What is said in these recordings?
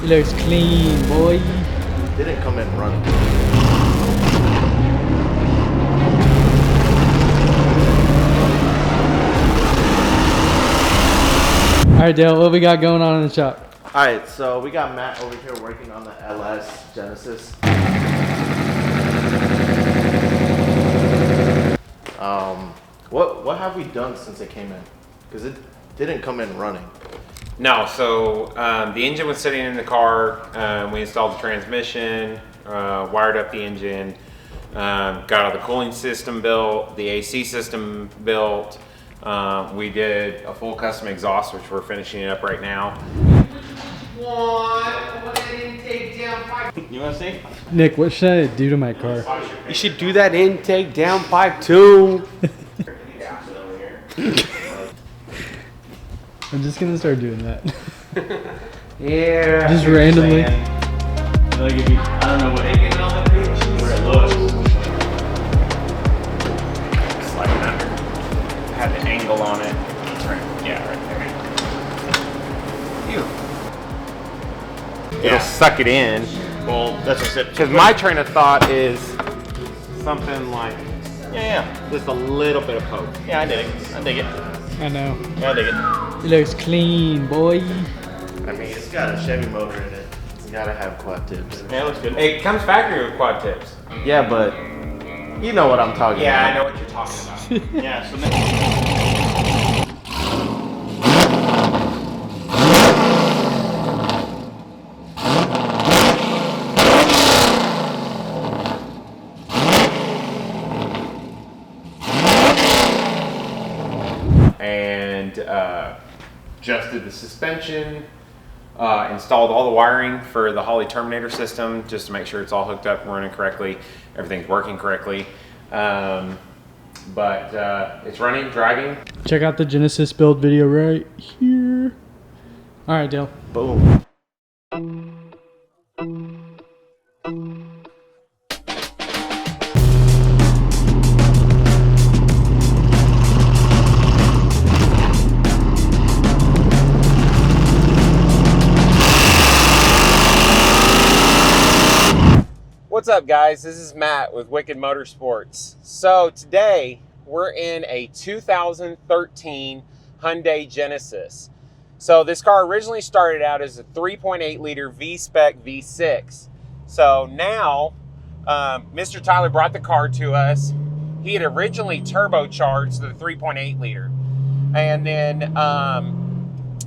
It looks clean, boy. Didn't come in running. Alright, Dale, what we got going on in the shop? Alright, so we got Matt over here working on the LS Genesis. What have we done since it came in? Because it didn't come in running. No, so the engine was sitting in the car. We installed the transmission, wired up the engine, got all the cooling system built, the AC system built. We did a full custom exhaust, which we're finishing up right now. You want to see? Nick, what should I do to my car? You should do that intake down pipe too. I'm just gonna start doing that. Yeah. Just randomly. Like if you, I don't know what it where it looks. Slide it under. Had the angle on it. Right, yeah, right there. It'll suck it in. Well, that's what I said. Because my train of thought is something like Yeah. just a little bit of poke. Yeah, I dig it. I dig it. I know. Yeah, I dig it. It looks clean, boy. I mean, it's got a Chevy motor in it. It's gotta have quad tips. Yeah, it looks good. It comes factory with quad tips. Yeah, but you know what I'm talking Yeah, I about. know what you're talking about. Yeah, so then. And adjusted the suspension, installed all the wiring for the Holley Terminator system just to make sure it's all hooked up and running correctly, everything's working correctly. But it's running, driving. Check out the Genesis build video right here. Alright, Dale. Boom. What's up, guys? This is Matt with WIKD Motorsports. So today we're in a 2013 Hyundai Genesis. So this car originally started out as a 3.8 liter V-Spec V6. So now Mr. Tyler brought the car to us. He had originally turbocharged the 3.8 liter. And then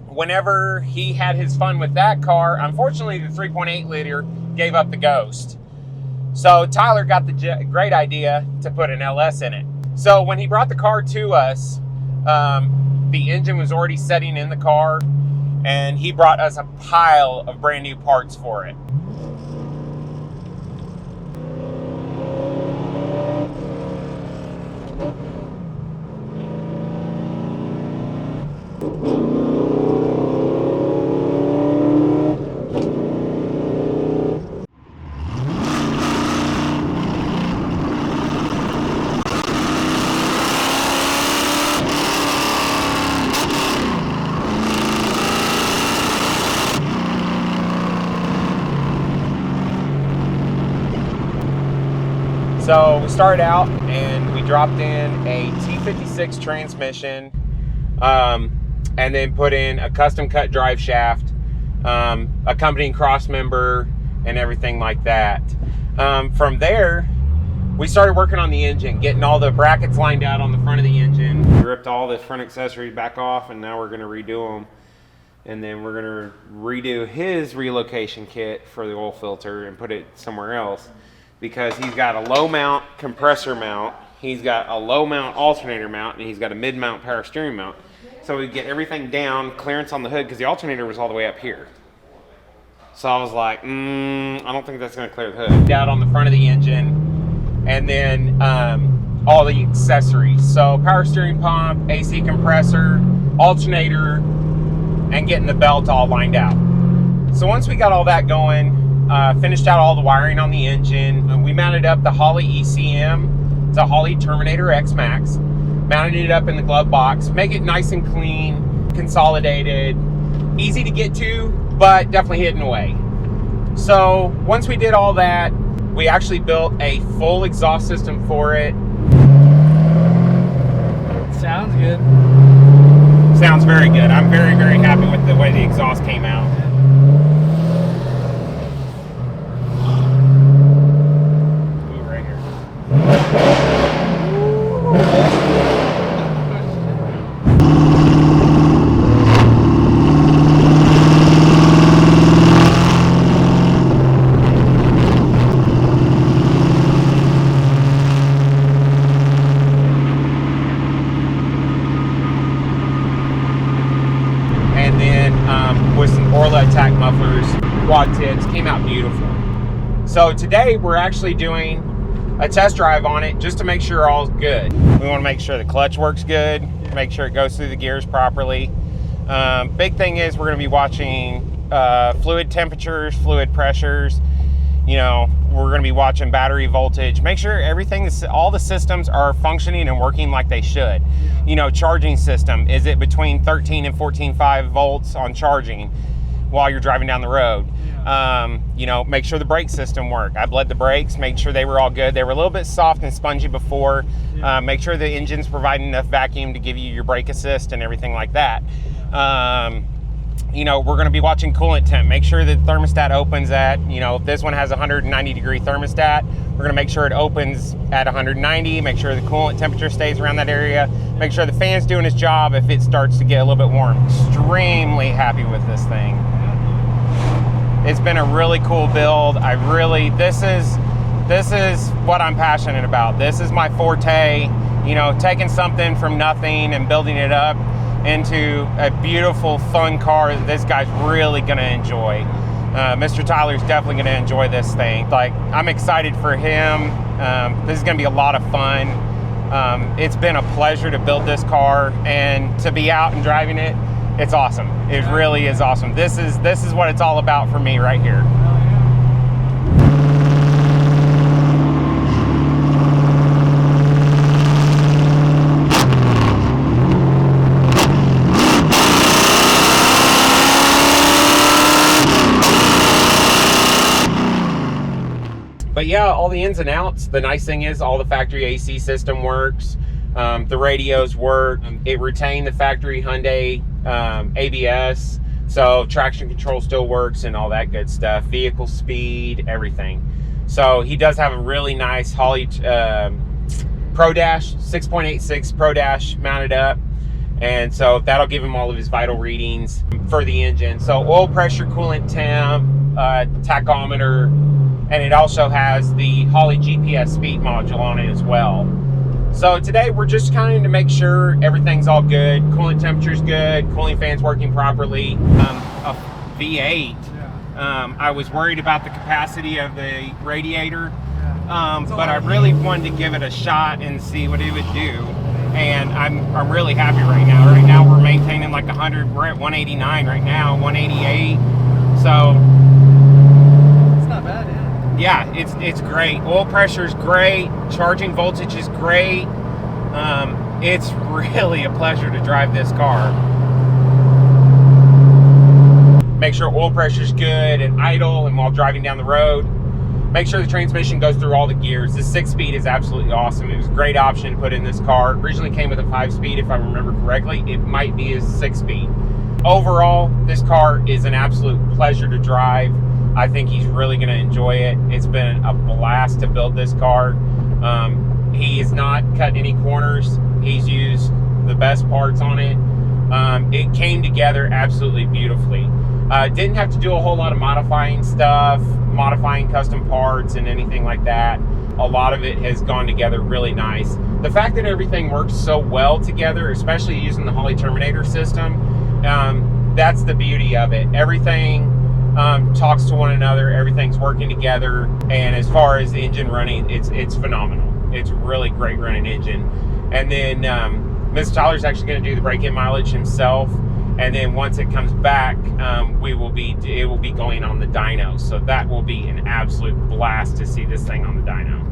whenever he had his fun with that car, unfortunately the 3.8 liter gave up the ghost. So Tyler got the great idea to put an LS in it. So when he brought the car to us, the engine was already setting in the car, and he brought us a pile of brand new parts for it. So we started out and we dropped in a T56 transmission, and then put in a custom cut drive shaft, accompanying cross member and everything like that. From there, we started working on the engine, getting all the brackets lined out on the front of the engine. We ripped all the front accessories back off, and now we're gonna redo them. And then we're gonna redo his relocation kit for the oil filter and put it somewhere else, because he's got a low mount compressor mount, he's got a low mount alternator mount, and he's got a mid mount power steering mount. So we get everything down, clearance on the hood, because the alternator was all the way up here. So I was like, I don't think that's gonna clear the hood. Out on the front of the engine, and then all the accessories. So power steering pump, AC compressor, alternator, and getting the belt all lined out. So once we got all that going, finished out all the wiring on the engine, we mounted up the Holley ECM to Holley Terminator X Max, mounted it up in the glove box, make it nice and clean, consolidated, easy to get to, but definitely hidden away. So once we did all that, we actually built a full exhaust system for it. Sounds good. Sounds very good. I'm very, very happy with the way the exhaust came out. Ooh, right here. With some Orla attack mufflers, quad tips, came out beautiful. So today we're actually doing a test drive on it just to make sure all's good. We want to make sure the clutch works good, make sure it goes through the gears properly. Big thing is we're going to be watching fluid temperatures, fluid pressures. You know, we're going to be watching battery voltage. Make sure everything, all the systems are functioning and working like they should. You know, charging system, is it between 13 and 14.5 volts on charging while you're driving down the road? You know, make sure the brake system worked. I bled the brakes, made sure they were all good. They were a little bit soft and spongy before. Make sure the engine's providing enough vacuum to give you your brake assist and everything like that. You know, we're going to be watching coolant temp. Make sure that the thermostat opens at, you know, if this one has a 190 degree thermostat, we're going to make sure it opens at 190. Make sure the coolant temperature stays around that area. Make sure the fan's doing its job if it starts to get a little bit warm. Extremely happy with this thing. It's been a really cool build. This is what I'm passionate about. This is my forte, you know, taking something from nothing and building it up into a beautiful, fun car that this guy's really gonna enjoy. Mr. Tyler's definitely gonna enjoy this thing. Like, I'm excited for him. This is gonna be a lot of fun. It's been a pleasure to build this car and to be out and driving it. It's awesome. It really is awesome. This is what it's all about for me right here. But yeah, all the ins and outs. The nice thing is all the factory AC system works. The radios work. It retained the factory Hyundai ABS. So traction control still works and all that good stuff. Vehicle speed, everything. So he does have a really nice Holley Pro Dash, 6.86 Pro Dash mounted up. And so that'll give him all of his vital readings for the engine. So oil pressure, coolant temp, tachometer, and it also has the Holley GPS speed module on it as well. So today we're just trying to make sure everything's all good, coolant temperature's good, cooling fan's working properly. A V8, I was worried about the capacity of the radiator, but I really wanted to give it a shot and see what it would do. And I'm really happy right now. Right now we're maintaining like 100, we're at 189 right now, 188. So It's not bad, yeah, it's great. Oil pressure's great. Charging voltage is great. It's really a pleasure to drive this car. Make sure oil pressure's good and idle and while driving down the road. Make sure the transmission goes through all the gears. The 6-speed is absolutely awesome. It was a great option to put in this car. Originally came with a 5-speed, if I remember correctly. It might be a 6-speed. Overall, this car is an absolute pleasure to drive. I think he's really going to enjoy it. It's been a blast to build this car. He has not cut any corners. He's used the best parts on it. It came together absolutely beautifully. Didn't have to do a whole lot of modifying stuff, modifying custom parts and anything like that. A lot of it has gone together really nice. The fact that everything works so well together, especially using the Holley Terminator system, that's the beauty of it. Everything talks to one another, everything's working together, and as far as the engine running, it's phenomenal. It's a really great running engine. And then Mr. Tyler's actually going to do the break-in mileage himself, and then once it comes back, it will be going on the dyno. So that will be an absolute blast to see this thing on the dyno.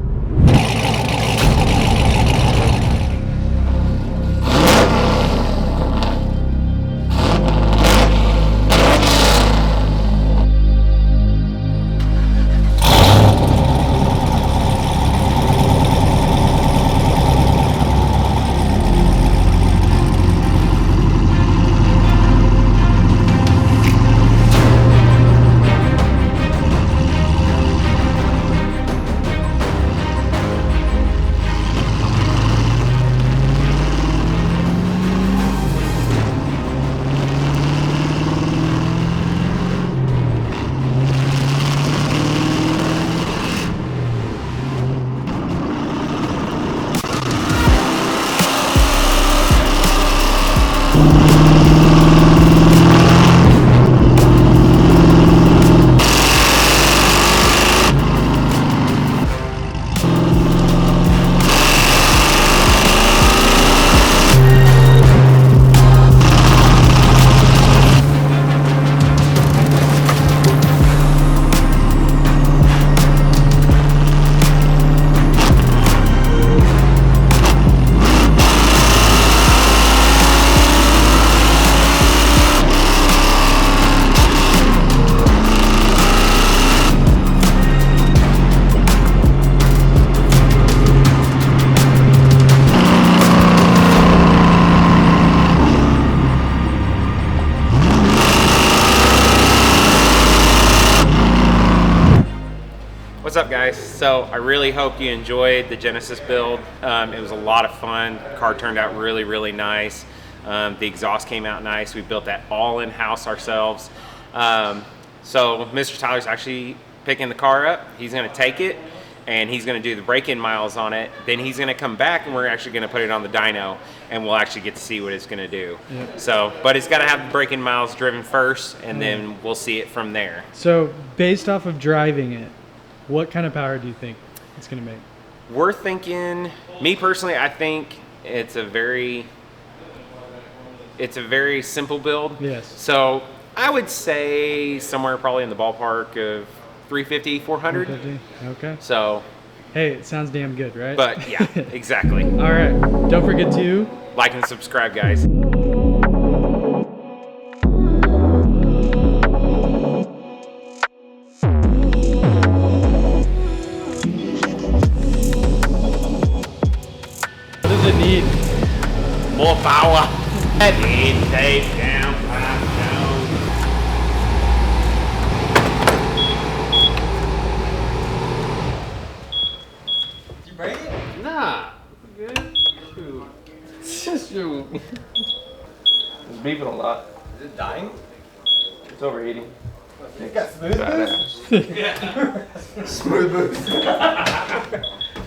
What's up, guys? So I really hope you enjoyed the Genesis build. It was a lot of fun. The car turned out really, really nice. The exhaust came out nice. We built that all in-house ourselves. So Mr. Tyler's actually picking the car up. He's gonna take it and he's gonna do the break-in miles on it. Then he's gonna come back and we're actually gonna put it on the dyno and we'll actually get to see what it's gonna do. Yep. So, but it's gotta have the break-in miles driven first and then we'll see it from there. So based off of driving it, what kind of power do you think it's gonna make? We're thinking, me personally, I think it's a very simple build. Yes. So I would say somewhere probably in the ballpark of 350, 400. 150? Okay. So, Hey, it sounds damn good, right? but yeah, exactly. All right. Don't forget to Like and subscribe, guys. What does it need? More power. In, tape, down, pipe, down. Did you break it? Nah. Good. Shoot. It's beeping a lot. Is it dying? It's overheating. It got smooth boost. Badass. Smooth boost.